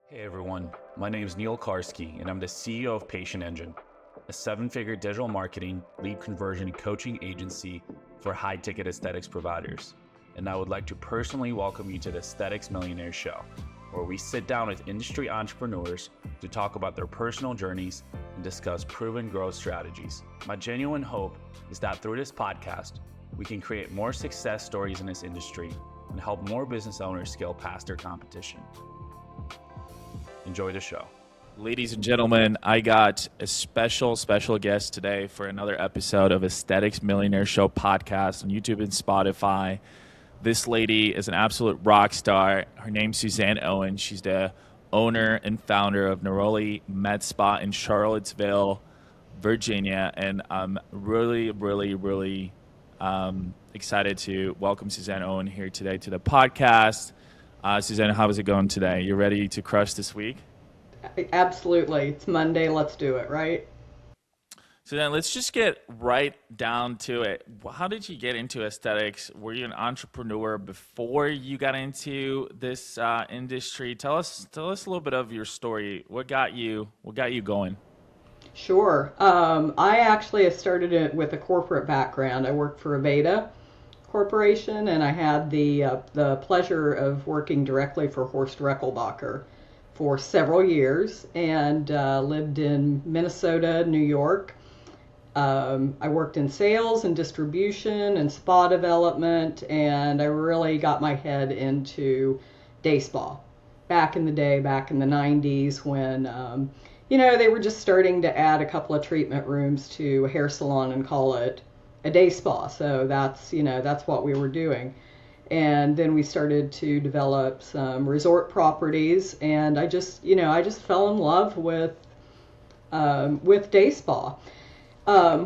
Hey everyone, my name is Neil Karski and I'm the CEO of Patient Engine, a seven-figure digital marketing, lead conversion, and coaching agency for high-ticket aesthetics providers. And I would like to personally welcome you to the Aesthetics Millionaires Show, where we sit down with industry entrepreneurs to talk about their personal journeys and discuss proven growth strategies. My genuine hope is that through this podcast, we can create more success stories in this industry and help more business owners scale past their competition. Enjoy the show. Ladies and gentlemen, I got a special guest today for another episode of Aesthetics Millionaires Show podcast on YouTube and Spotify. This lady is an absolute rock star. Her name's Suzanne Owen. She's the owner and founder of Neroli Med Spa in Charlottesville, Virginia. And I'm really excited to welcome Suzanne Owen here today to the podcast. Suzanne, how is it going today? You ready to crush this week? Absolutely. It's Monday. Let's do it, right? Suzanne, let's just get right down to it. How did you get into aesthetics? Were you an entrepreneur before you got into this industry? Tell us a little bit of your story. What got you going? Sure. I actually started it with a corporate background. I worked for Aveda Corporation, and I had the pleasure of working directly for Horst Rechelbacher for several years, and lived in Minnesota, New York. I worked in sales and distribution and spa development, and I really got my head into day spa back in the day, back in the 90s when they were just starting to add a couple of treatment rooms to a hair salon and call it a day spa. So that's what we were doing. And then we started to develop some resort properties, and I just fell in love with day spa.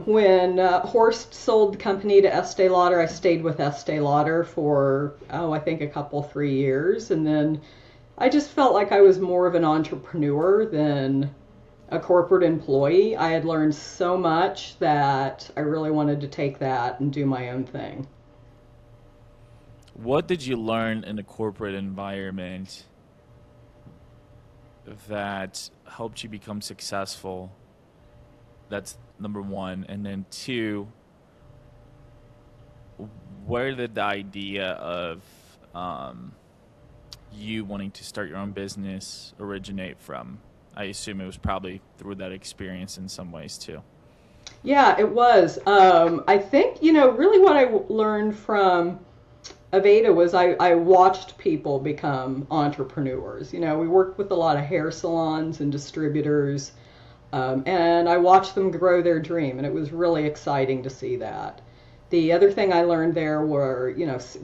When Horst sold the company to Estee Lauder, I stayed with Estee Lauder for I think 3 years, and then I just felt like I was more of an entrepreneur than a corporate employee. I had learned so much that I really wanted to take that and do my own thing. What did you learn in the corporate environment that helped you become successful? That's number one. And then two, where did the idea of you wanting to start your own business originate from? I assume it was probably through that experience in some ways too. Yeah, it was. I think, really what I learned from Aveda was I watched people become entrepreneurs. We worked with a lot of hair salons and distributors, and I watched them grow their dream, and it was really exciting to see that. The other thing I learned there were,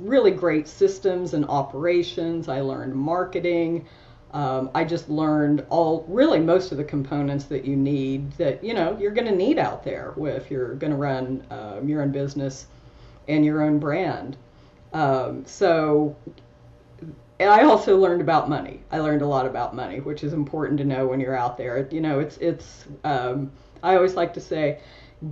really great systems and operations. I learned marketing. I just learned most of the components that you need that, you're going to need out there if you're going to run your own business and your own brand. So I also learned about money. I learned a lot about money, which is important to know when you're out there. I always like to say,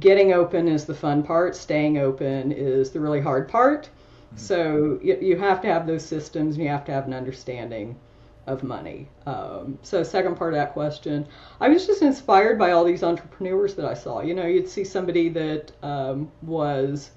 getting open is the fun part. Staying open is the really hard part. Mm-hmm. So you have to have those systems, and you have to have an understanding of money. So second part of that question, I was just inspired by all these entrepreneurs that I saw. You'd see somebody that was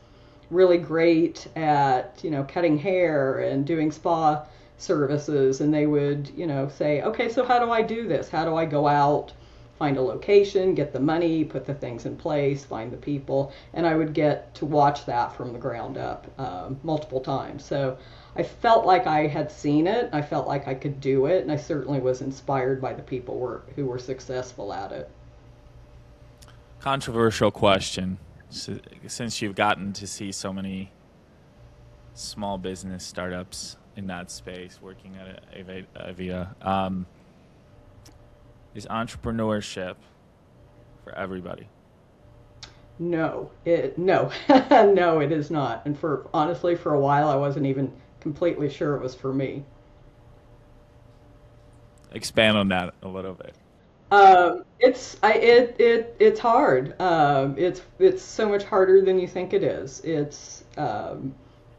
really great at, cutting hair and doing spa services, and they would, say, okay, so how do I do this? How do I go out, find a location, get the money, put the things in place, find the people? And I would get to watch that from the ground up multiple times. So I felt like I had seen it. I felt like I could do it, and I certainly was inspired by the people who were successful at it. Controversial question. Since you've gotten to see so many small business startups in that space working at Aveda, is entrepreneurship for everybody? No, no, it is not. And honestly, for a while, I wasn't even completely sure it was for me. Expand on that a little bit. It's hard. It's so much harder than you think it is. It's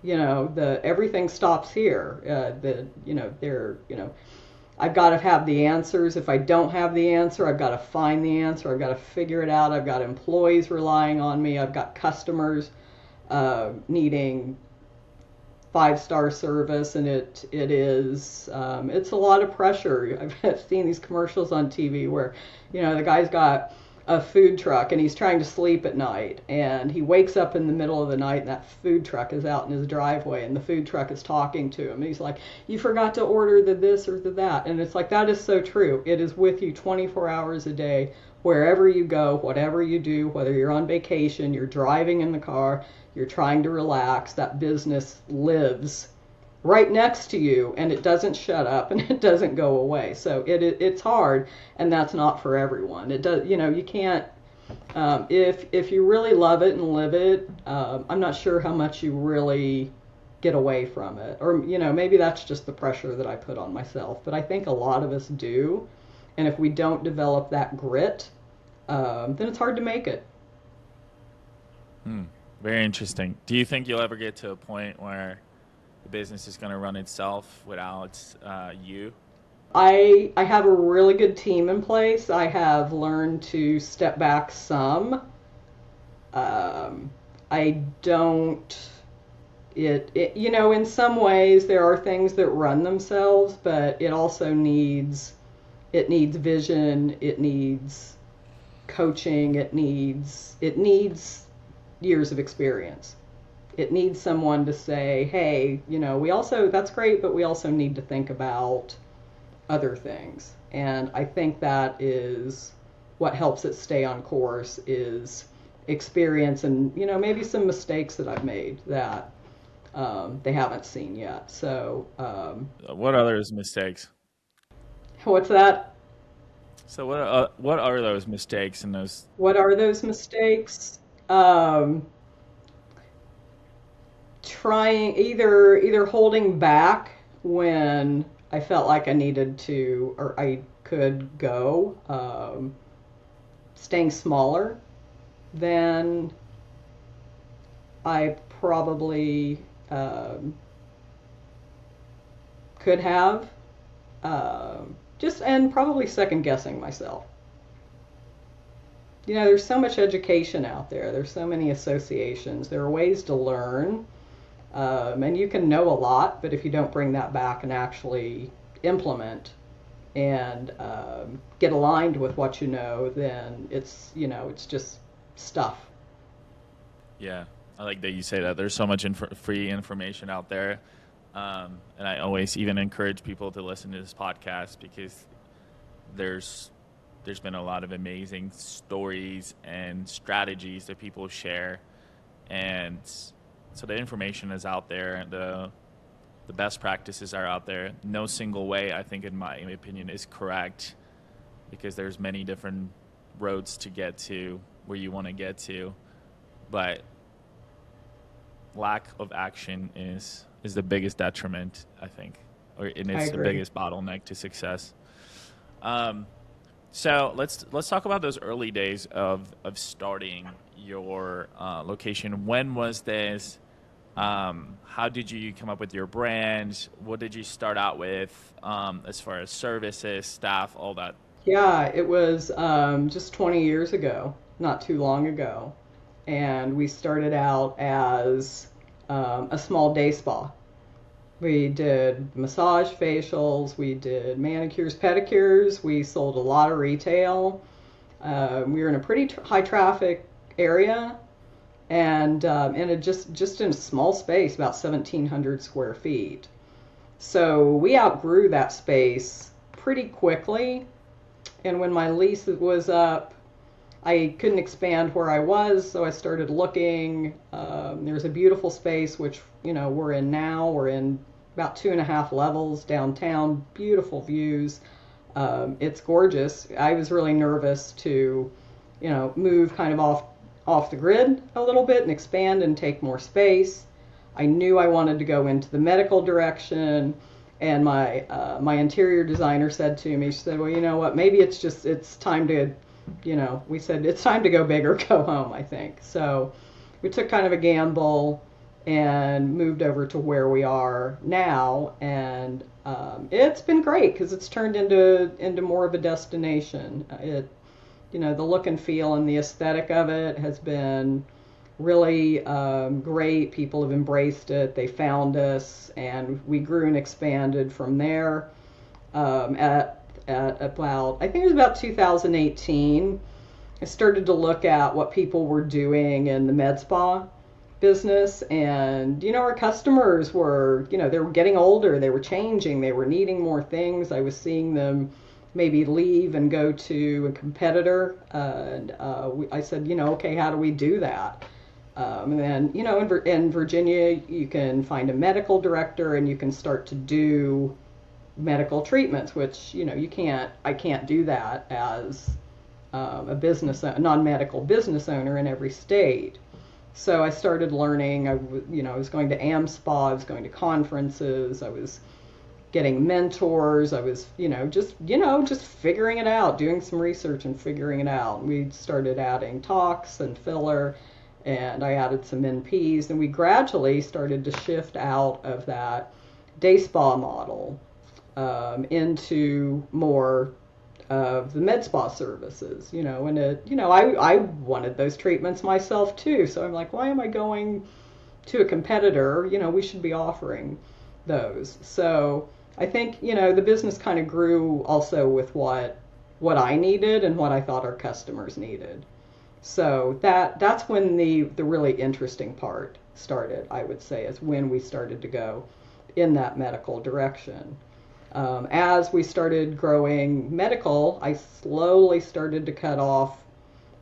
everything stops here. I've got to have the answers. If I don't have the answer, I've got to find the answer. I've got to figure it out. I've got employees relying on me. I've got customers needing 5-star service, and it's a lot of pressure. I've seen these commercials on TV where, the guy's got a food truck and he's trying to sleep at night, and he wakes up in the middle of the night and that food truck is out in his driveway and the food truck is talking to him, and he's like, you forgot to order the this or the that. And it's like, that is so true. It is with you 24 hours a day, wherever you go, whatever you do, whether you're on vacation, you're driving in the car, you're trying to relax, that business lives right next to you, and it doesn't shut up and it doesn't go away. So it's hard, and that's not for everyone. It does, you can't, if you really love it and live it, I'm not sure how much you really get away from it. Or, maybe that's just the pressure that I put on myself, but I think a lot of us do. And if we don't develop that grit, then it's hard to make it. Very interesting. Do you think you'll ever get to a point where the business is going to run itself without you? I have a really good team in place. I have learned to step back some. I don't, in some ways there are things that run themselves, but it also needs vision, it needs coaching, it needs years of experience. It needs someone to say, hey, that's great, but we also need to think about other things. And I think that is what helps it stay on course, is experience and, maybe some mistakes that I've made that they haven't seen yet. So what are those mistakes? What's that? So what are those mistakes and those? What are those mistakes? Trying either holding back when I felt like I needed to or I could go, staying smaller than I probably could have, and probably second guessing myself. There's so much education out there. There's so many associations. There are ways to learn. And you can know a lot, but if you don't bring that back and actually implement and get aligned with what you know, then it's just stuff. Yeah, I like that you say that. There's so much free information out there. And I always even encourage people to listen to this podcast because there's been a lot of amazing stories and strategies that people share. And so the information is out there. The best practices are out there. No single way, I think, in my opinion, is correct because there's many different roads to get to where you want to get to. But lack of action is the biggest detriment, I think, and it's the biggest bottleneck to success. So let's talk about those early days of starting your location. When was this? How did you come up with your brand? What did you start out with as far as services, staff, all that? Yeah, it was just 20 years ago, not too long ago. And we started out as a small day spa. We did massage facials, we did manicures, pedicures, we sold a lot of retail. We were in a pretty high traffic area, and just in a small space, about 1,700 square feet. So we outgrew that space pretty quickly, and when my lease was up, I couldn't expand where I was, so I started looking. There's a beautiful space, which we're in now. We're in about 2.5 levels downtown, beautiful views. It's gorgeous. I was really nervous to, move kind of off the grid a little bit and expand and take more space. I knew I wanted to go into the medical direction, and my interior designer said to me, she said, well, you know what, maybe it's time to, we said it's time to go big or go home, I think. So we took kind of a gamble and moved over to where we are now. And it's been great because it's turned into more of a destination. The look and feel and the aesthetic of it has been really great. People have embraced it. They found us, and we grew and expanded from there. At about, I think it was about 2018, I started to look at what people were doing in the med spa business, and our customers were, they were getting older, they were changing, they were needing more things. I was seeing them maybe leave and go to a competitor, and I said, okay, how do we do that? And then, in Virginia, you can find a medical director and you can start to do medical treatments, which, I can't do that as a non-medical business owner in every state. So I started learning. I was going to AmSpa, I was going to conferences, I was getting mentors, I was, just figuring it out, doing some research and figuring it out. We started adding talks and filler, and I added some NPs, and we gradually started to shift out of that day spa model into more of the med spa services, I wanted those treatments myself too. So I'm like, why am I going to a competitor? We should be offering those. So I think, the business kind of grew also with what I needed and what I thought our customers needed. So that's when the really interesting part started, I would say, is when we started to go in that medical direction. As we started growing medical, I slowly started to cut off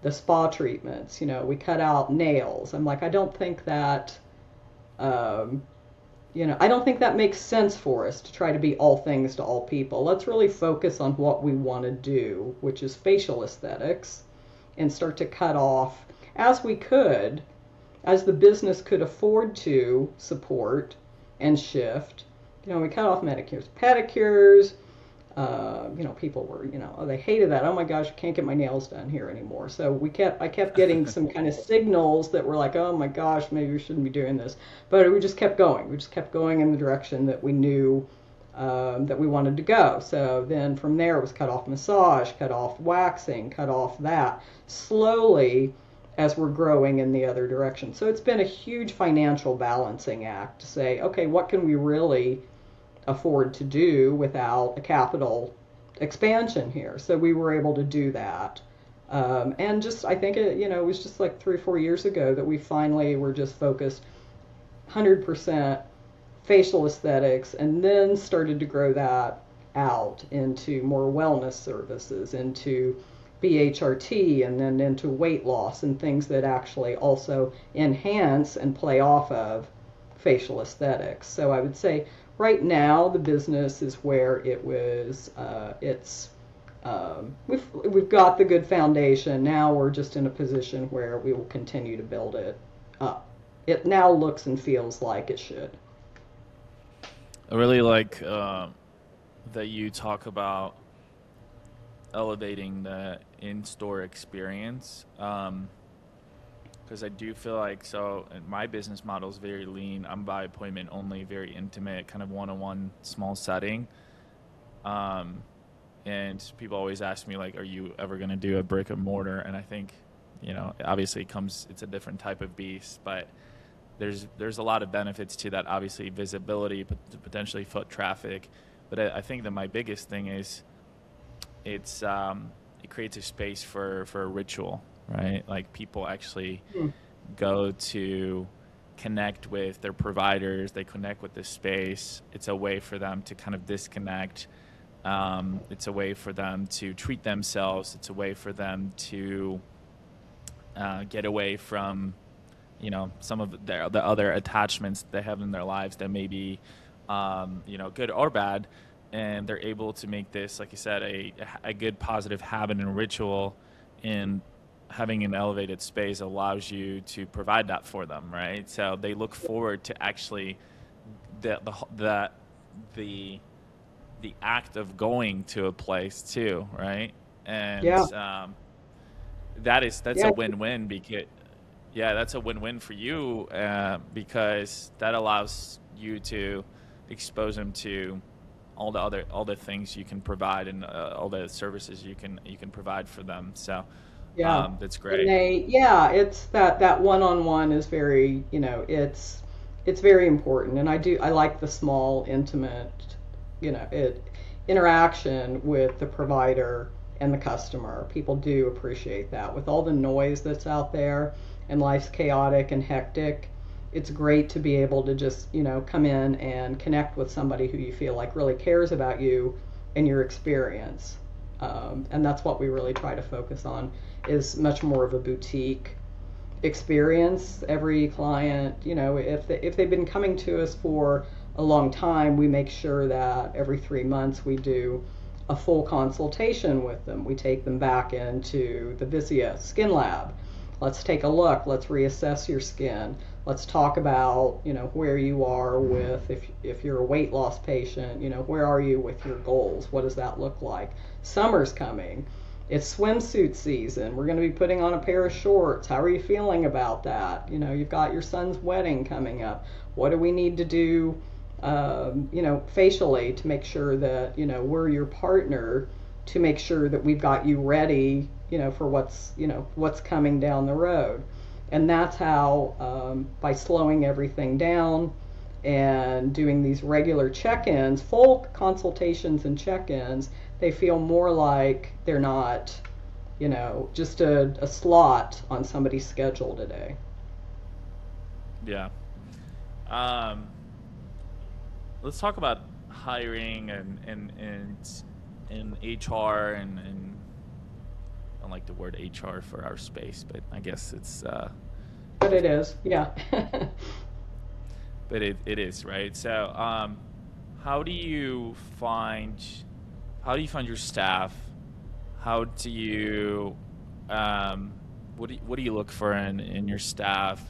the spa treatments. We cut out nails. I'm like, I don't think that, I don't think that makes sense for us to try to be all things to all people. Let's really focus on what we want to do, which is facial aesthetics, and start to cut off as we could, as the business could afford to support and shift. We cut off manicures, pedicures. People were, they hated that. Oh my gosh, I can't get my nails done here anymore. So I kept getting some kind of signals that were like, oh my gosh, maybe we shouldn't be doing this. But we just kept going. We just kept going in the direction that we knew that we wanted to go. So then from there it was cut off massage, cut off waxing, cut off that. Slowly, as we're growing in the other direction. So it's been a huge financial balancing act to say, okay, what can we really afford to do without a capital expansion here? So we were able to do that. And just, I think it was just like 3 or 4 years ago that we finally were just focused 100% facial aesthetics, and then started to grow that out into more wellness services, into BHRT, and then into weight loss and things that actually also enhance and play off of facial aesthetics. So I would say right now the business is where it was. We've got the good foundation. Now we're just in a position where we will continue to build it up. It now looks and feels like it should. I really like that you talk about elevating the in-store experience, because I do feel like, so my business model is very lean. I'm by appointment only, very intimate, kind of one-on-one, small setting. And people always ask me, like, are you ever going to do a brick and mortar? And I think, obviously it's a different type of beast, but there's a lot of benefits to that. Obviously visibility, potentially foot traffic. But I think that my biggest thing is it creates a space for a ritual, right? Like people actually go to connect with their providers. They connect with this space. It's a way for them to kind of disconnect. It's a way for them to treat themselves. It's a way for them to get away from, some of the other attachments they have in their lives that may be, good or bad. And they're able to make this, like you said, a good positive habit and ritual. And having an elevated space allows you to provide that for them, right? So they look forward to actually the act of going to a place too, right? And that's a win-win, because Yeah, that's a win-win for you because that allows you to expose them to all the things you can provide and all the services you can provide for them. So Yeah. that's And great. it's that one-on-one is very, it's very important. And I like the small, intimate, interaction with the provider and the customer. People do appreciate that. With all the noise that's out there and life's chaotic and hectic, it's great to be able to just, come in and connect with somebody who you feel like really cares about you and your experience. And that's what we really try to focus on, is much more of a boutique experience. Every client, if they've been coming to us for a long time, we make sure that every 3 months we do a full consultation with them. We take them back into the Visia Skin Lab. Let's take a look. Let's reassess your skin. Let's talk about, where you are with, if you're a weight loss patient, where are you with your goals? What does that look like? Summer's coming. It's swimsuit season. We're going to be putting on a pair of shorts. How are you feeling about that? You've got your son's wedding coming up. What do we need to do, facially to make sure that, we're your partner to make sure that we've got you ready, for what's coming down the road. And that's how, by slowing everything down and doing these regular check-ins, full consultations and check-ins, they feel more like they're not, just a slot on somebody's schedule today. Yeah. Let's talk about hiring and HR and I don't like the word HR for our space, but I guess it's But it is, yeah. but it is, right? So how do you find your staff? How do you what do you look for in your staff?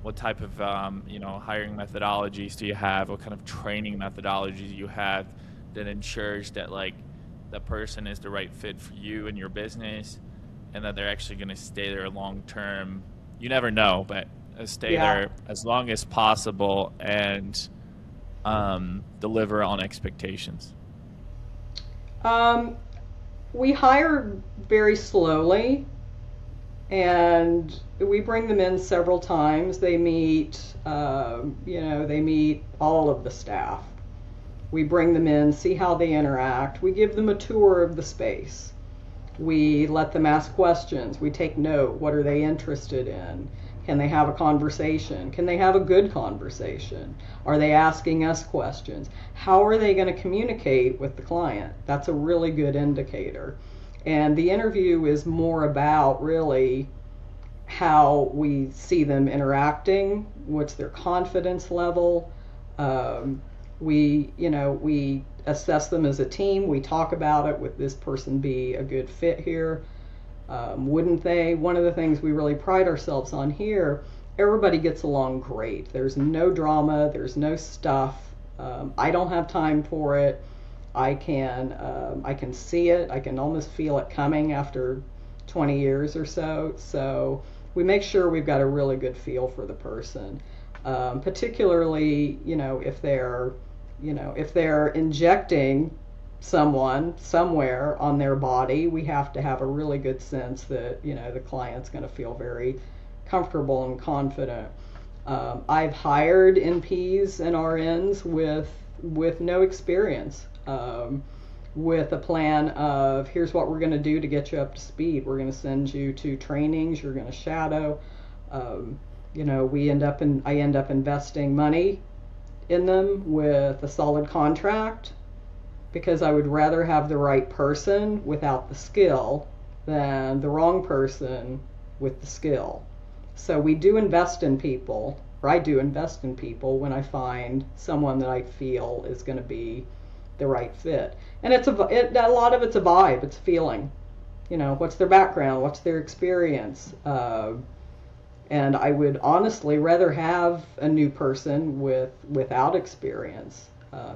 What type of hiring methodologies do you have? What kind of training methodologies do you have that ensures that that person is the right fit for you and your business, and that they're actually going to stay there long term? You never know, but stay there as long as possible and deliver on expectations. We hire very slowly, and we bring them in several times. They meet, they meet all of the staff. We bring them in, see how they interact. We give them a tour of the space. We let them ask questions. We take note. What are they interested in? Can they have a conversation? Can they have a good conversation? Are they asking us questions? How are they going to communicate with the client? That's a really good indicator. And the interview is more about really how we see them interacting, what's their confidence level. We assess them as a team. We talk about it. Would this person be a good fit here? Wouldn't they? One of the things we really pride ourselves on here, everybody gets along great. There's no drama. There's no stuff. I don't have time for it. I can see it. I can almost feel it coming after 20 years or so. So we make sure we've got a really good feel for the person. Particularly, if they're injecting someone somewhere on their body, we have to have a really good sense that, the client's going to feel very comfortable and confident. I've hired NPs and RNs with no experience, with a plan of, here's what we're going to do to get you up to speed. We're going to send you to trainings. You're going to shadow. I end up investing money in them with a solid contract, because I would rather have the right person without the skill than the wrong person with the skill. So we do invest in people, or I do invest in people when I find someone that I feel is going to be the right fit. And a lot of it's a vibe, it's a feeling. What's their background, what's their experience. And I would honestly rather have a new person without experience.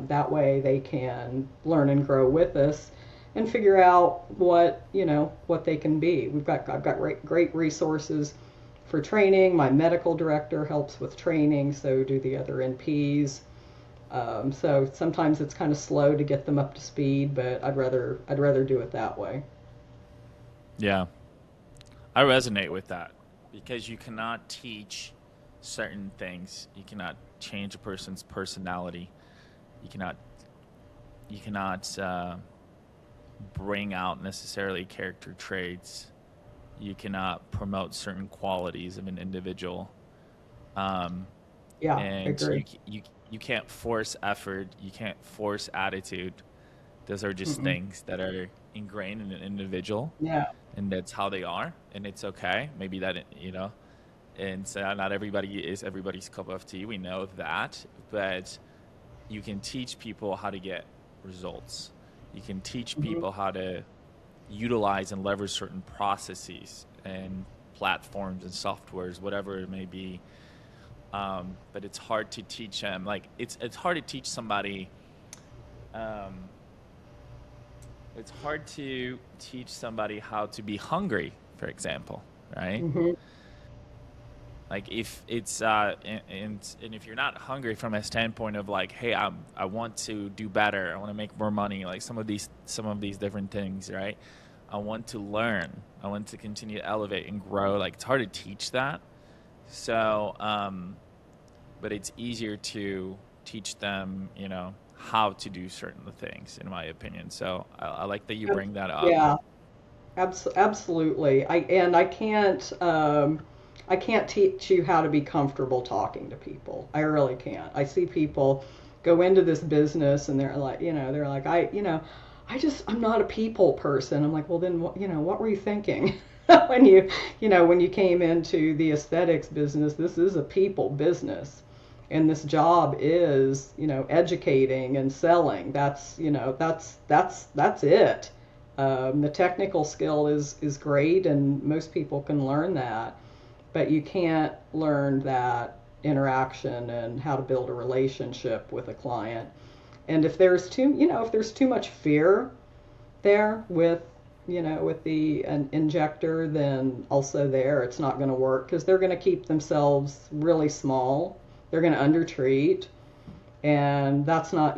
That way they can learn and grow with us and figure out what they can be. I've got great resources for training. My medical director helps with training, so do the other NPs. So sometimes it's kind of slow to get them up to speed, but I'd rather do it that way. Yeah, I resonate with that because you cannot teach certain things. You cannot change a person's personality. You cannot bring out necessarily character traits. You cannot promote certain qualities of an individual. Yeah, And agree. you can't force effort. You can't force attitude. Those are just Mm-mm. things that are ingrained in an individual, Yeah. and that's how they are, and it's okay. Maybe that, and so not everybody is everybody's cup of tea. We know that, but you can teach people how to get results. You can teach Mm-hmm. people how to utilize and leverage certain processes and platforms and softwares, whatever it may be. But it's hard to teach them. Like it's hard to teach somebody. Um, it's hard to teach somebody how to be hungry, for example, right? Mm-hmm. Like if it's and if you're not hungry from a standpoint of like, hey, I want to do better, I want to make more money, like some of these different things, right? I want to learn, I want to continue to elevate and grow. Like it's hard to teach that. So, but it's easier to teach them, how to do certain things, in my opinion. So I like that you bring that up. Yeah. Absolutely. I can't teach you how to be comfortable talking to people. I really can't. I see people go into this business and they're like, I'm not a people person. I'm like, well then what were you thinking? when when you came into the aesthetics business, this is a people business. And this job is, educating and selling. That's it. The technical skill is great, and most people can learn that, but you can't learn that interaction and how to build a relationship with a client. And if there's too much fear there with the an injector, then also there it's not going to work because they're going to keep themselves really small. They're going to undertreat, and that's not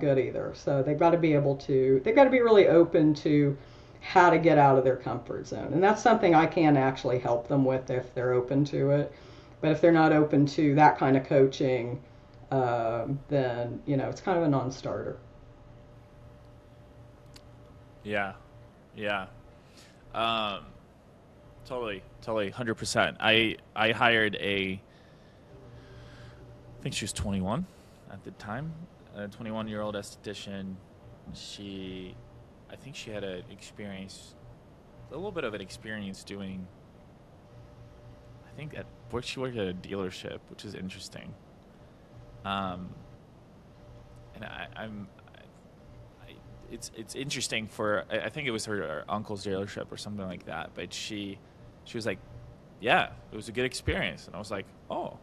good either. So they've got to be really open to how to get out of their comfort zone, and that's something I can actually help them with if they're open to it. But if they're not open to that kind of coaching, then it's kind of a non-starter. Yeah, yeah. Um, totally, 100%. I hired I think she was 21 at the time, a 21-year-old esthetician. I think she had a little bit of an experience doing. I think she worked at a dealership, which is interesting. And it's interesting for, I think it was her uncle's dealership or something like that. But she was like, yeah, it was a good experience, and I was like, oh.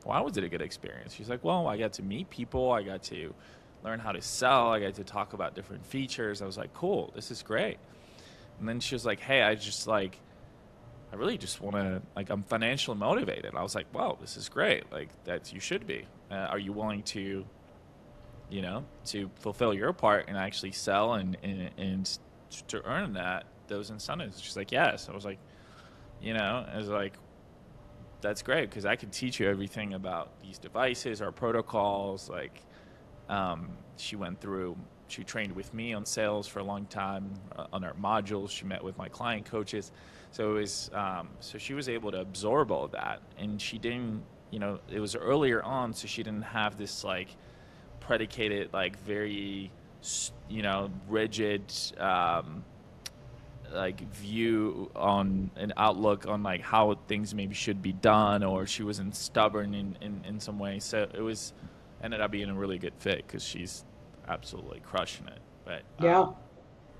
Why was it a good experience? She's like, well, I got to meet people. I got to learn how to sell. I got to talk about different features. I was like, cool, this is great. And then she was like, hey, I really just want to, like, I'm financially motivated. I was like, wow, this is great. Like, you should be. Are you willing to, to fulfill your part and actually sell and to earn those incentives? She's like, yes. I was like, I was like, that's great because I can teach you everything about these devices, our protocols. Like, she trained with me on sales for a long time on our modules. She met with my client coaches. So it was, so she was able to absorb all of that, and she didn't, it was earlier on, so she didn't have this like predicated, like very, rigid, like view on an outlook on like how things maybe should be done, or she wasn't stubborn in some way. So it ended up being a really good fit because she's absolutely crushing it. But Yeah,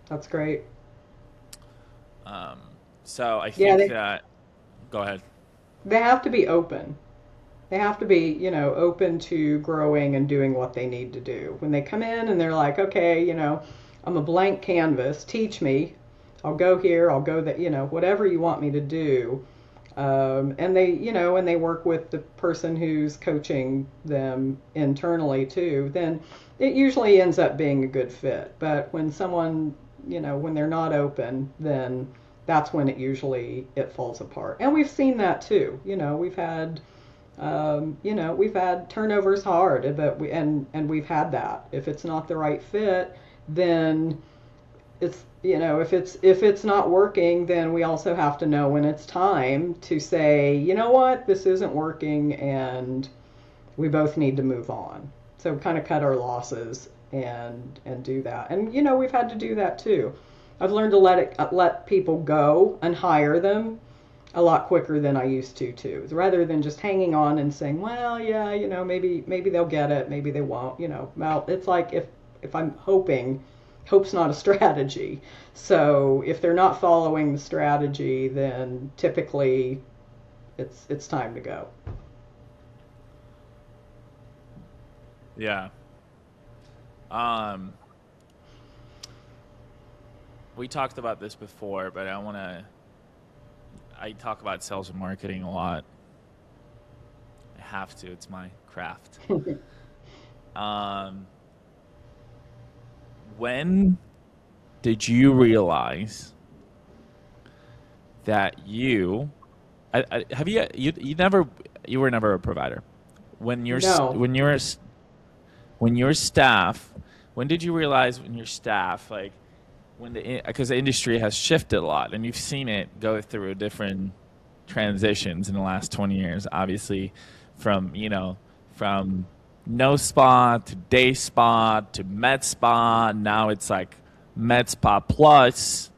that's great. so I Yeah, think that, go ahead. they have to be open. They have to be, open to growing and doing what they need to do. When they come in and they're like, okay, I'm a blank canvas, teach me. I'll go here, I'll go that, whatever you want me to do. And they work with the person who's coaching them internally too, then it usually ends up being a good fit. But when someone, when they're not open, then that's when it falls apart. And we've seen that too. We've had turnovers hard, but we've had that. If it's not the right fit, then it's, if it's not working, then we also have to know when it's time to say, you know what, this isn't working, and we both need to move on. So kind of cut our losses and do that. And we've had to do that too. I've learned to let people go and hire them a lot quicker than I used to too. Rather than just hanging on and saying, well, yeah, maybe they'll get it, maybe they won't. Well, it's like if I'm hoping. Hope's not a strategy. So if they're not following the strategy, then typically it's time to go. Yeah. We talked about this before, but I talk about sales and marketing a lot. I have to. It's my craft. When did you realize that you were never a provider? When your staff, when did you realize when your staff, like, because the industry has shifted a lot and you've seen it go through different transitions in the last 20 years, obviously from no spa to day spa to med spa. Now it's like med spa plus,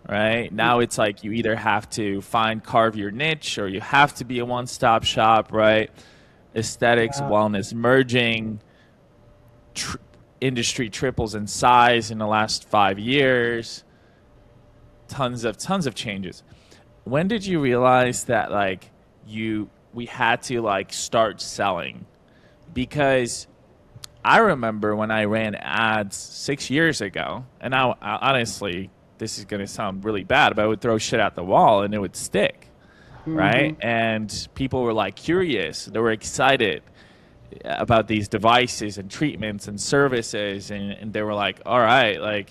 right? Now it's like you either have to carve your niche, or you have to be a one-stop shop, right? Aesthetics, wellness merging. Industry triples in size in the last 5 years. Tons of changes. When did you realize that we had to start selling? Because I remember when I ran ads 6 years ago, and I honestly, this is going to sound really bad, but I would throw shit at the wall and it would stick, right? And people were curious. They were excited about these devices and treatments and services, and they were like, all right,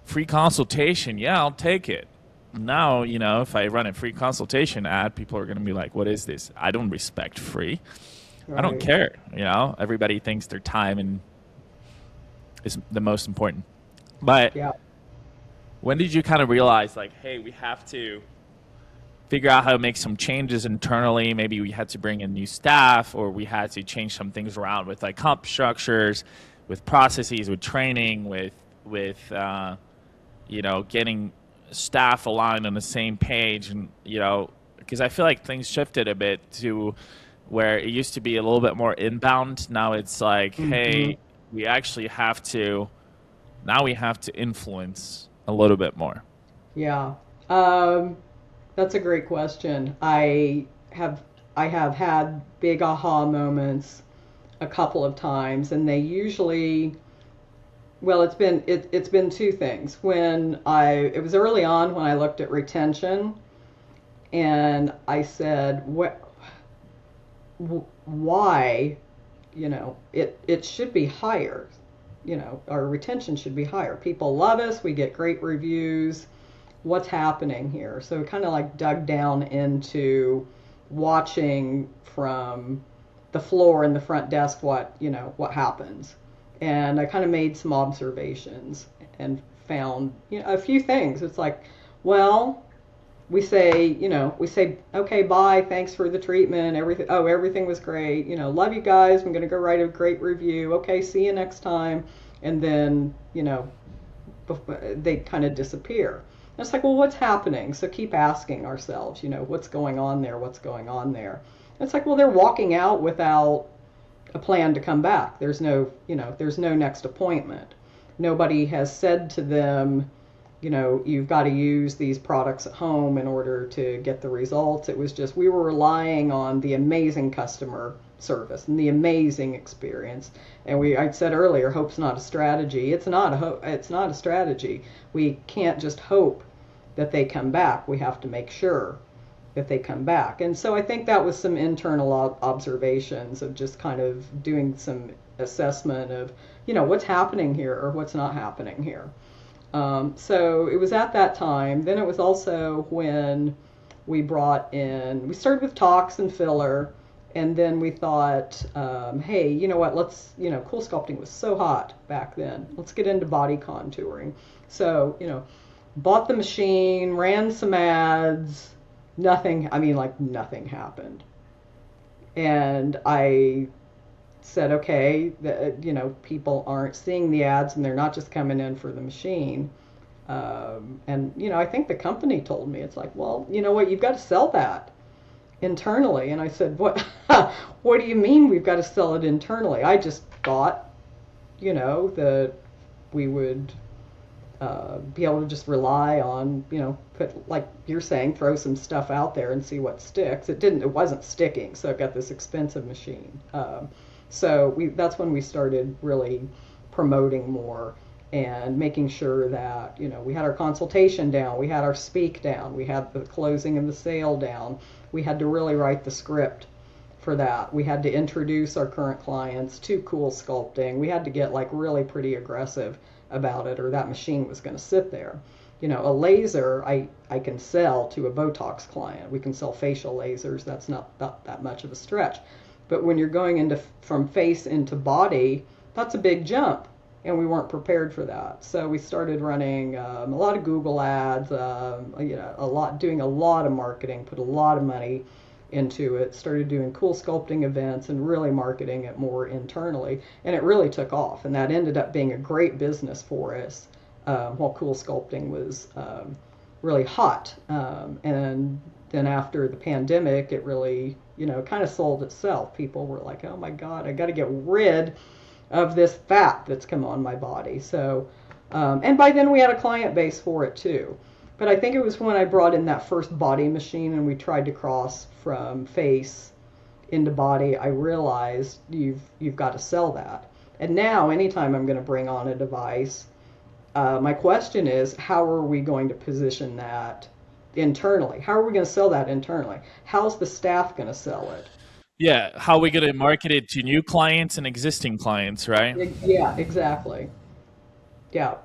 free consultation, yeah, I'll take it. Now, if I run a free consultation ad, people are going to be like, what is this? I don't respect free. Right. I don't care. Everybody thinks their time is the most important. But when did you kind of realize, hey, we have to figure out how to make some changes internally? Maybe we had to bring in new staff, or we had to change some things around with comp structures, with processes, with training, with getting staff aligned on the same page, and because I feel like things shifted a bit to where it used to be a little bit more inbound. Now it's hey, we actually have to influence a little bit more. Yeah. That's a great question. I have had big aha moments a couple of times, and they usually, well, it's been two things. It was early on when I looked at retention, and I said, why, it should be higher. Our retention should be higher. People love us. We get great reviews. What's happening here? So kind of dug down into watching from the floor in the front desk what happens. And I kind of made some observations and found a few things. It's we say, okay, bye, thanks for the treatment, everything was great, love you guys, I'm going to go write a great review, okay, see you next time. And then, they kind of disappear. And it's well, what's happening? So keep asking ourselves, what's going on there? And it's well, they're walking out without a plan to come back. There's no next appointment. Nobody has said to them, you've got to use these products at home in order to get the results. It was just, we were relying on the amazing customer service and the amazing experience. And I said earlier, hope's not a strategy. It's not a strategy. We can't just hope that they come back. We have to make sure if they come back. And so I think that was some internal observations of just kind of doing some assessment of, what's happening here or what's not happening here. So it was at that time. Then it was also when we started with tox and filler, and then we thought, hey, you know what, let's, cool sculpting was so hot back then. Let's get into body contouring. So, bought the machine, ran some ads, nothing happened. And I said, okay, people aren't seeing the ads and they're not just coming in for the machine. And I think the company told me, it's like, well, you know what, you've got to sell that internally. And I said, what do you mean we've got to sell it internally? I just thought, that we would be able to just rely on, put, like you're saying, throw some stuff out there and see what sticks. It wasn't sticking, so I got this expensive machine. So that's when we started really promoting more and making sure that, we had our consultation down, we had our speak down, we had the closing and the sale down. We had to really write the script for that. We had to introduce our current clients to cool sculpting. We had to get really pretty aggressive about it, or that machine was going to sit there. A laser I can sell to a Botox client. We can sell facial lasers. That's not that much of a stretch. But when you're going from face into body, that's a big jump, and we weren't prepared for that. So we started running a lot of Google ads, doing a lot of marketing, put a lot of money into it, started doing cool sculpting events and really marketing it more internally. And it really took off, and that ended up being a great business for us while cool sculpting was really hot. And then after the pandemic, it really, kind of sold itself. People were like, oh my God, I got to get rid of this fat that's come on my body. So, and by then we had a client base for it too. But I think it was when I brought in that first body machine and we tried to cross from face into body, I realized you've got to sell that. And now anytime I'm going to bring on a device, my question is, how are we going to position that internally? How are we going to sell that internally? How's the staff going to sell it? Yeah, how are we going to market it to new clients and existing clients, right? Yeah, exactly. Yeah.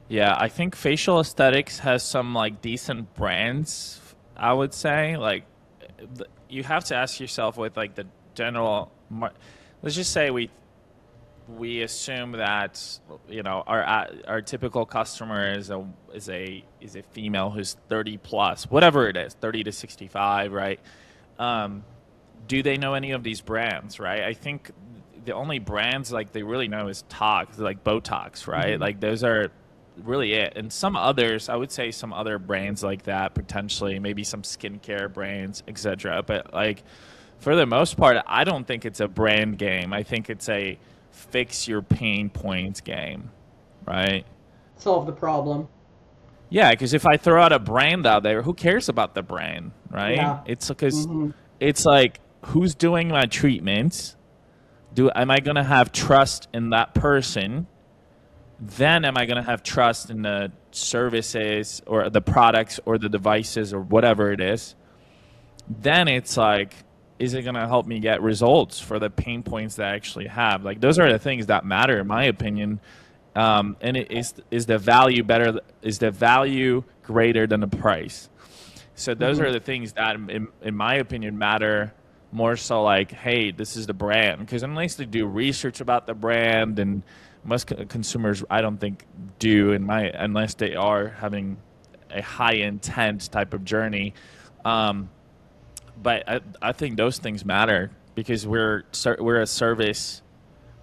Yeah, I think facial aesthetics has some decent brands, I would say. You have to ask yourself with the general, let's just say we assume that our typical customer is a female who's 30 plus, whatever it is, 30 to 65, right? Do they know any of these brands, right? I think the only brands they really know is Tox, Botox, right? Mm-hmm. Those are really it. And some others, I would say some other brands like that, potentially, maybe some skincare brands, etc. But for the most part, I don't think it's a brand game. I think it's a fix your pain points game, right? Solve the problem. Yeah, because if I throw out a brand out there, who cares about the brand, right? Yeah. It's because it's who's doing my treatments? Am I going to have trust in that person? Then am I going to have trust in the services or the products or the devices or whatever it is? Then it's is it going to help me get results for the pain points that I actually have? Those are the things that matter, in my opinion. And is the value better? Is the value greater than the price? So those are the things that, in my opinion, matter more so. Hey, this is the brand. Because unless they do research about the brand, and most consumers, I don't think, do unless they are having a high intent type of journey. But I think those things matter because we're a service.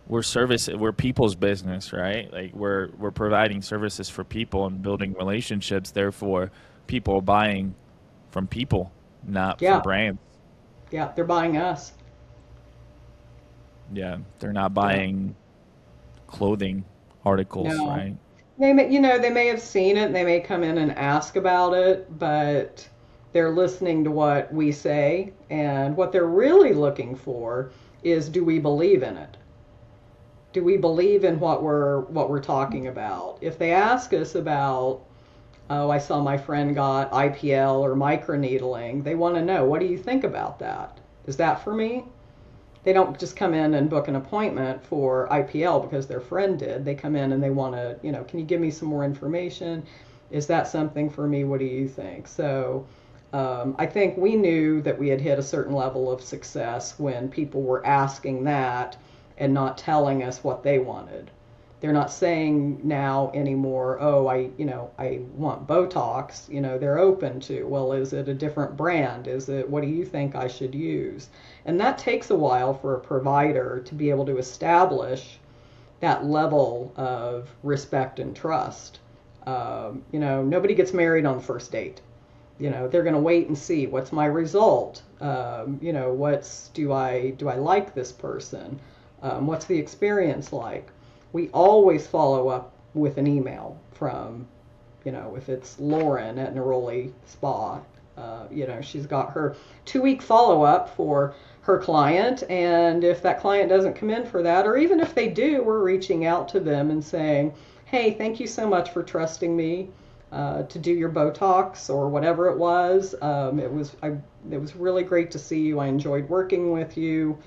We're people's business, right? We're providing services for people and building relationships. Therefore, people are buying from people, not from brands. Yeah, they're buying us. Yeah, they're not buying clothing articles, right? They may have seen it, and they may come in and ask about it, but they're listening to what we say, and what they're really looking for is, do we believe in it? Do we believe in what we're talking about? If they ask us about oh, I saw my friend got IPL or microneedling. They want to know, what do you think about that? Is that for me? They don't just come in and book an appointment for IPL because their friend did. They come in and they want to, can you give me some more information? Is that something for me? What do you think? So I think we knew that we had hit a certain level of success when people were asking that and not telling us what they wanted. They're not saying now anymore, oh, I want Botox. They're open to, well, is it a different brand? What do you think I should use? And that takes a while for a provider to be able to establish that level of respect and trust. Nobody gets married on the first date. They're going to wait and see, what's my result? Do I like this person? What's the experience like? We always follow up with an email from, if it's Lauren at Neroli Spa, she's got her 2-week follow-up for her client. And if that client doesn't come in for that, or even if they do, we're reaching out to them and saying, hey, thank you so much for trusting me to do your Botox or whatever it was. It was really great to see you. I enjoyed working with you.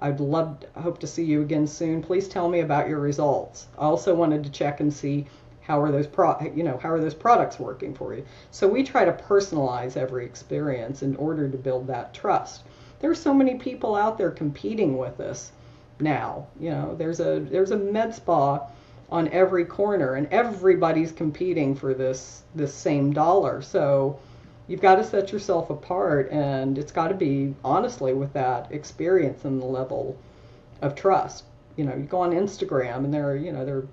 Hope to see you again soon. Please tell me about your results. I also wanted to check and see how are those products working for you. So we try to personalize every experience in order to build that trust. There's so many people out there competing with us now. There's a med spa on every corner, and everybody's competing for this same dollar. So you've got to set yourself apart, and it's got to be, honestly, with that experience and the level of trust. You go on Instagram, and there are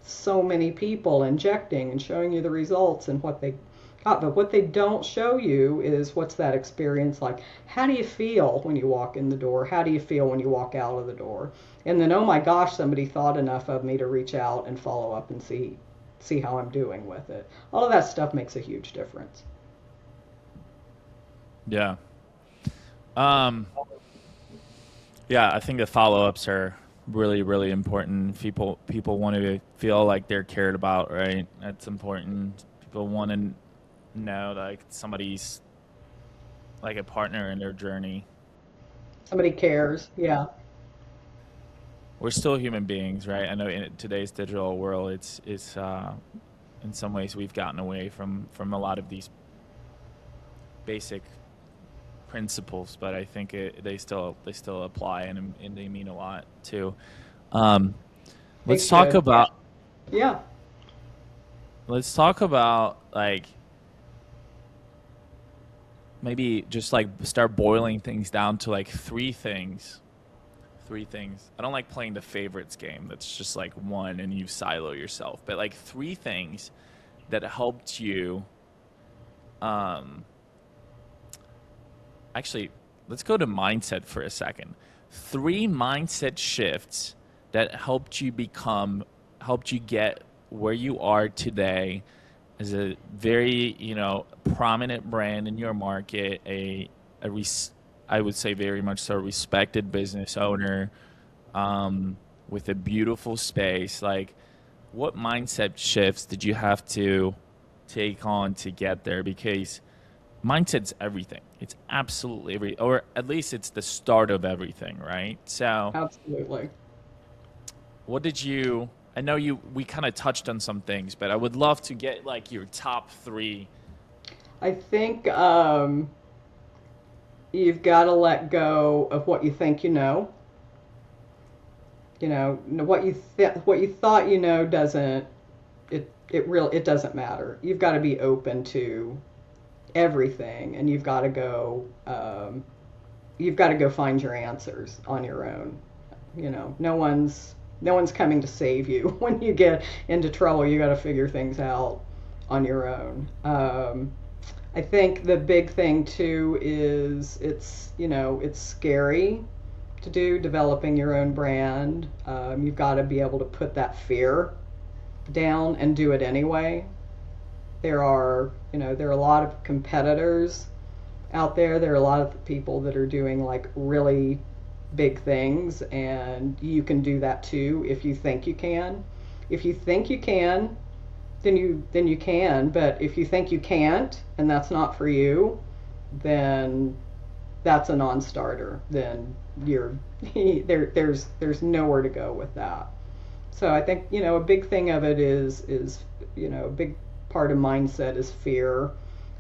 so many people injecting and showing you the results and what they got, but what they don't show you is what's that experience like. How do you feel when you walk in the door? How do you feel when you walk out of the door? And then, oh my gosh, somebody thought enough of me to reach out and follow up and see how I'm doing with it. All of that stuff makes a huge difference. Yeah. Yeah, I think the follow-ups are really, really important. People want to feel like they're cared about, right? That's important. People want to know like somebody's like a partner in their journey. Somebody cares, yeah. We're still human beings, right? I know in today's digital world, it's in some ways we've gotten away from a lot of these basic principles, but I think they still apply and they mean a lot too. Let's talk about like maybe just like start boiling things down to like three things. I don't like playing the favorites game. That's just like one and you silo yourself, but like three things that helped you. Actually, let's go to mindset for a second. 3 mindset shifts that helped you get where you are today as a very, prominent brand in your market, I would say very much so respected business owner, with a beautiful space. Like, what mindset shifts did you have to take on to get there? Because mindset's everything. It's absolutely or at least it's the start of everything, right? So absolutely. What did you? I know we kind of touched on some things, but I would love to get like your top 3. I think you've got to let go of what you think you know. What you thought doesn't it doesn't matter. You've got to be open to everything, and you've got to go find your answers on your own. No one's coming to save you. When you get into trouble, you got to figure things out on your own. I think the big thing too is it's scary to do, developing your own brand. You've got to be able to put that fear down and do it anyway. There are a lot of competitors out there. There are a lot of people that are doing like really big things, and you can do that too if you think you can. If you think you can, then you can. But if you think you can't and that's not for you, then that's a non-starter. Then you're there's nowhere to go with that. So I think, a big thing of it is a big part of mindset is fear.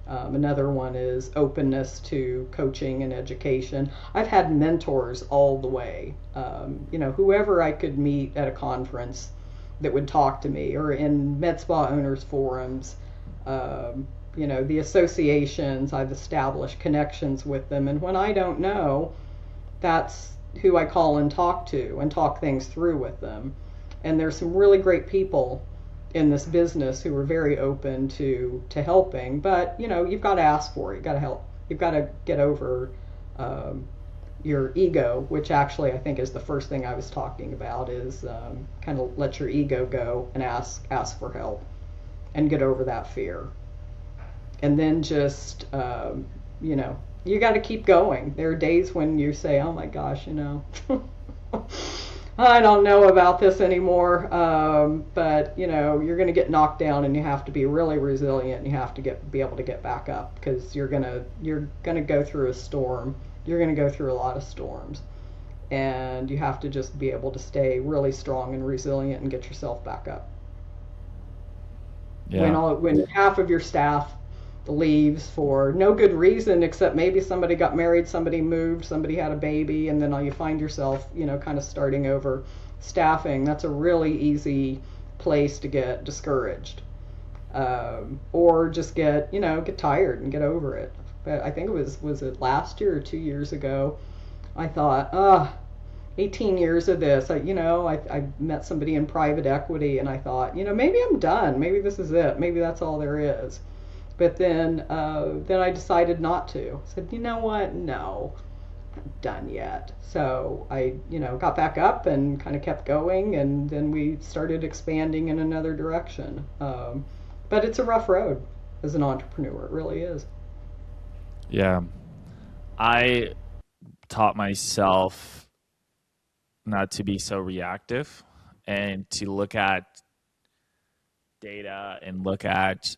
Another one is openness to coaching and education. I've had mentors all the way. Whoever I could meet at a conference that would talk to me, or in med spa owners forums, the associations, I've established connections with them. And when I don't know, that's who I call and talk things through with them. And there's some really great people in this business who are very open to helping, but you've got to ask for it. You've got to help. You've got to get over your ego, which actually I think is the first thing I was talking about, is kind of let your ego go and ask for help and get over that fear. And then just you got to keep going. There are days when you say, oh my gosh, I don't know about this anymore, but you're going to get knocked down, and you have to be really resilient, and you have to be able to get back up, because you're gonna go through a storm. You're going to go through a lot of storms, and you have to just be able to stay really strong and resilient and get yourself back up. Yeah. When half of your staff leaves for no good reason, except maybe somebody got married, somebody moved, somebody had a baby, and then you find yourself, kind of starting over staffing, that's a really easy place to get discouraged, or just get tired and get over it. But I think it was it last year or 2 years ago, I thought, 18 years of this, I met somebody in private equity, and I thought, maybe I'm done, maybe this is it, maybe that's all there is. But then I decided not to. I said, you know what? No, not done yet. So I, got back up and kind of kept going, and then we started expanding in another direction. But it's a rough road as an entrepreneur. It really is. Yeah. I taught myself not to be so reactive and to look at data and look at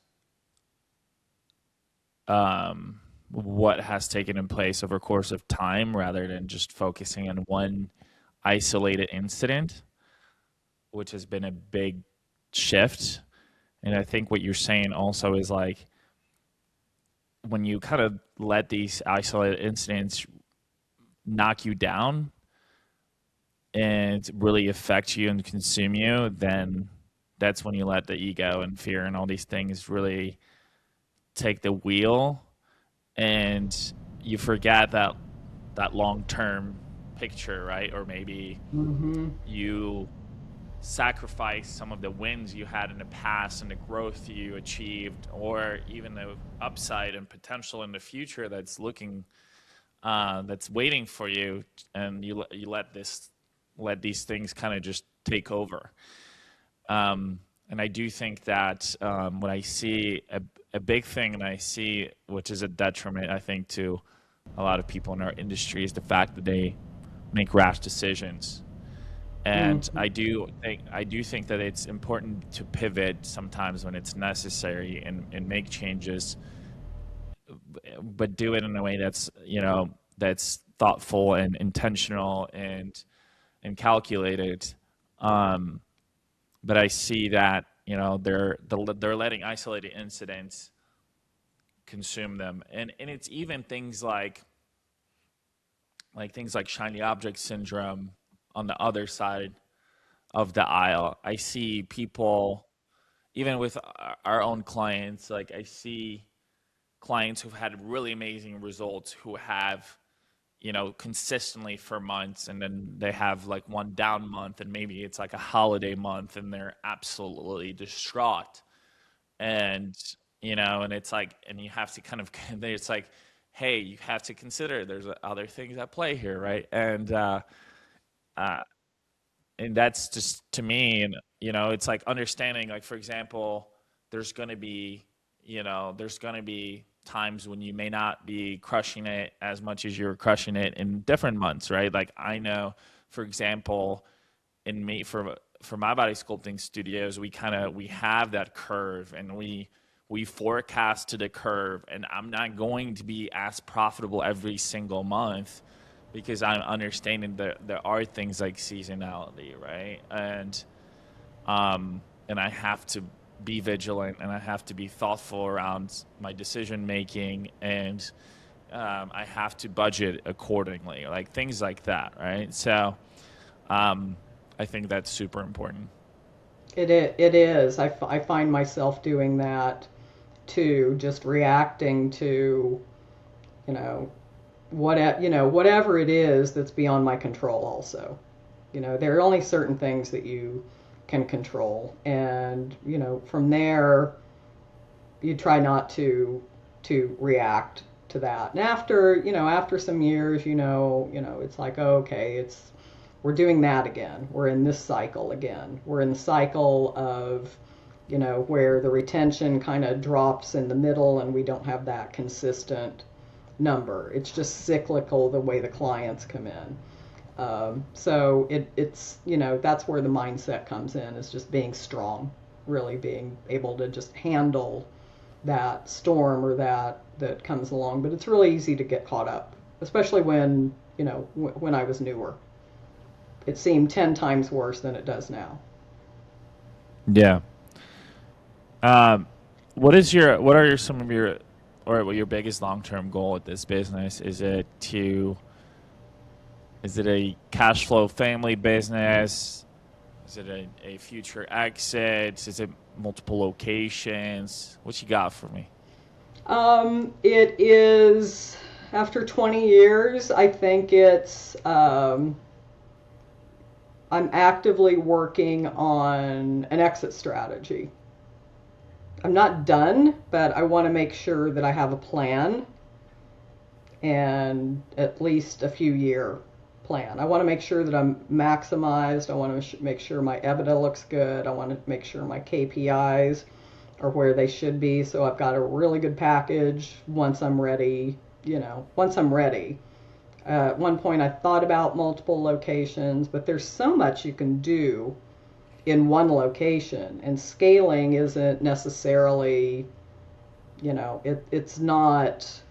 what has taken in place over a course of time, rather than just focusing on one isolated incident, which has been a big shift. And I think what you're saying also is, like, when you kind of let these isolated incidents knock you down and really affect you and consume you, then that's when you let the ego and fear and all these things really take the wheel, and you forget that long-term picture, right? Or maybe you sacrifice some of the wins you had in the past and the growth you achieved, or even the upside and potential in the future that's waiting for you, and you let these things kind of just take over. And I do think that when I see a big thing, and I see, which is a detriment, I think, to a lot of people in our industry, is the fact that they make rash decisions. And I do think that it's important to pivot sometimes when it's necessary, and make changes, but do it in a way that's thoughtful and intentional and calculated. But I see that they're letting isolated incidents consume them, and it's even things like shiny object syndrome on the other side of the aisle. I see people, even with our own clients, like I see clients who've had really amazing results, who have consistently for months, and then they have like one down month, and maybe it's like a holiday month, and they're absolutely distraught. And and it's like, and you have to kind of, it's like, hey, you have to consider there's other things at play here, right? And that's just, to me, and it's like understanding, like, for example, there's going to be times when you may not be crushing it as much as you're crushing it in different months, right? Like, I know, for example, for for my body sculpting studios, we have that curve, and we forecast to the curve, and I'm not going to be as profitable every single month because I'm understanding that there are things like seasonality, right? And I have to be vigilant, and I have to be thoughtful around my decision making, and I have to budget accordingly, like things like that, right? So I think that's super important. It is. I find myself doing that too, just reacting to, you know, whatever it is that's beyond my control also. There are only certain things that you can control, and from there you try not to react to that. And after some years, it's like, oh, okay, we're doing that again. We're in this cycle again. We're in the cycle of where the retention kind of drops in the middle and we don't have that consistent number. It's just cyclical the way the clients come in. So it's that's where the mindset comes in, is just being strong, really being able to just handle that storm or that comes along. But it's really easy to get caught up, especially when when I was newer. It seemed 10 times worse than it does now. Yeah. What are some of your biggest long-term goal with this business? Is it a cash flow family business? Is it a future exit? Is it multiple locations? What you got for me? It is, after 20 years, I think it's, I'm actively working on an exit strategy. I'm not done, but I want to make sure that I have a plan, and at least a few year plan. I want to make sure that I'm maximized. I want to make sure my Aveda looks good. I want to make sure my KPIs are where they should be. So I've got a really good package once I'm ready. At one point I thought about multiple locations, but there's so much you can do in one location, and scaling isn't necessarily, it's not,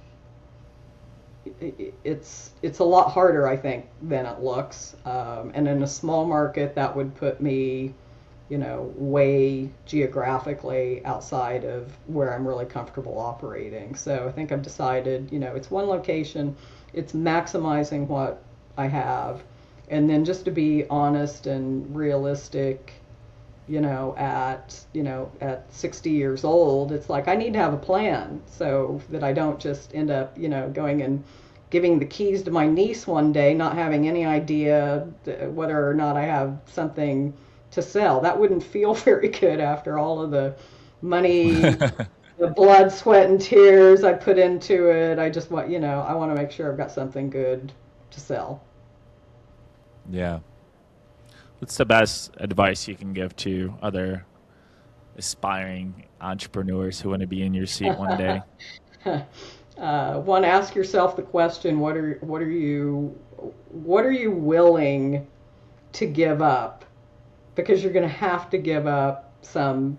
it's a lot harder, I think, than it looks. And in a small market, that would put me, way geographically outside of where I'm really comfortable operating. So I think I've decided, it's one location, it's maximizing what I have, and then just to be honest and realistic, at 60 years old, it's like I need to have a plan so that I don't just end up, going and giving the keys to my niece one day, not having any idea whether or not I have something to sell. That wouldn't feel very good after all of the money, the blood, sweat, and tears I put into it. I just want, I want to make sure I've got something good to sell. Yeah. What's the best advice you can give to other aspiring entrepreneurs who want to be in your seat one day? One, ask yourself the question: what are you willing to give up? Because you're going to have to give up some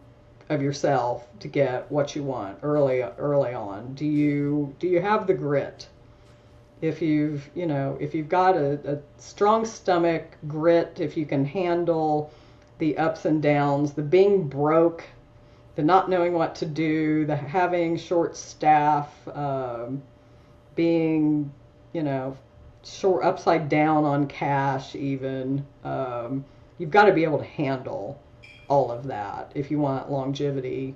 of yourself to get what you want early on. Do you have the grit? If you've got a strong stomach, grit, if you can handle the ups and downs, the being broke, the not knowing what to do, the having short staff, being, short, upside down on cash even, you've got to be able to handle all of that if you want longevity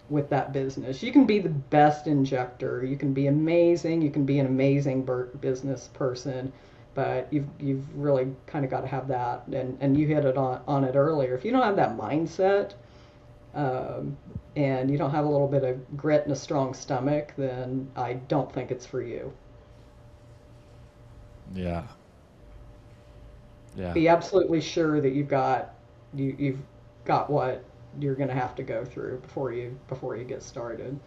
with that business. You can be the best injector, you can be amazing, you can be an amazing business person, but you've really kind of got to have that, and you hit it on it earlier. If you don't have that mindset, and you don't have a little bit of grit and a strong stomach, then I don't think it's for you. Yeah. Be absolutely sure that you've got what you're going to have to go through before you get started,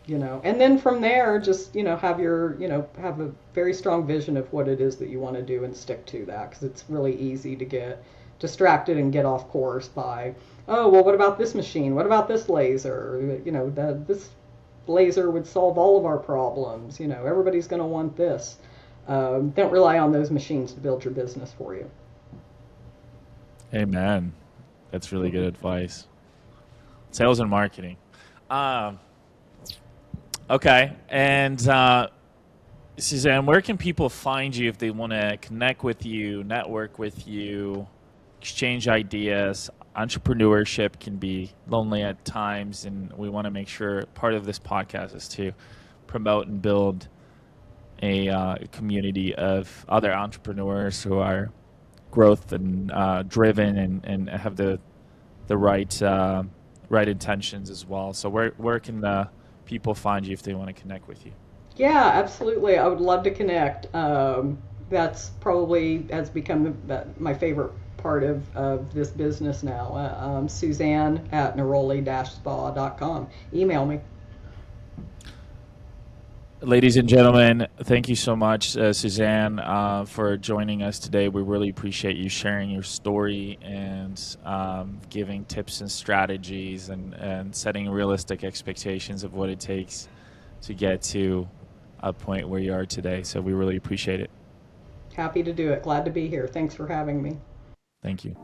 and then from there, just, have have a very strong vision of what it is that you want to do and stick to that, because it's really easy to get distracted and get off course by, oh, well, what about this machine? What about this laser? You know, this laser would solve all of our problems. You know, everybody's going to want this. Don't rely on those machines to build your business for you. Amen. That's really good advice. Sales and marketing. Okay. And Suzanne, where can people find you if they want to connect with you, network with you, exchange ideas? Entrepreneurship can be lonely at times, and we want to make sure part of this podcast is to promote and build a community of other entrepreneurs who are growth and driven and have the right intentions as well. So where can people find you if they want to connect with you? Yeah, absolutely. I would love to connect. That's probably has become my favorite part of this business now. Suzanne at Neroli-spa.com. Email me. Ladies and gentlemen, thank you so much, Suzanne, for joining us today. We really appreciate you sharing your story and giving tips and strategies and setting realistic expectations of what it takes to get to a point where you are today. So we really appreciate it. Happy to do it. Glad to be here. Thanks for having me. Thank you.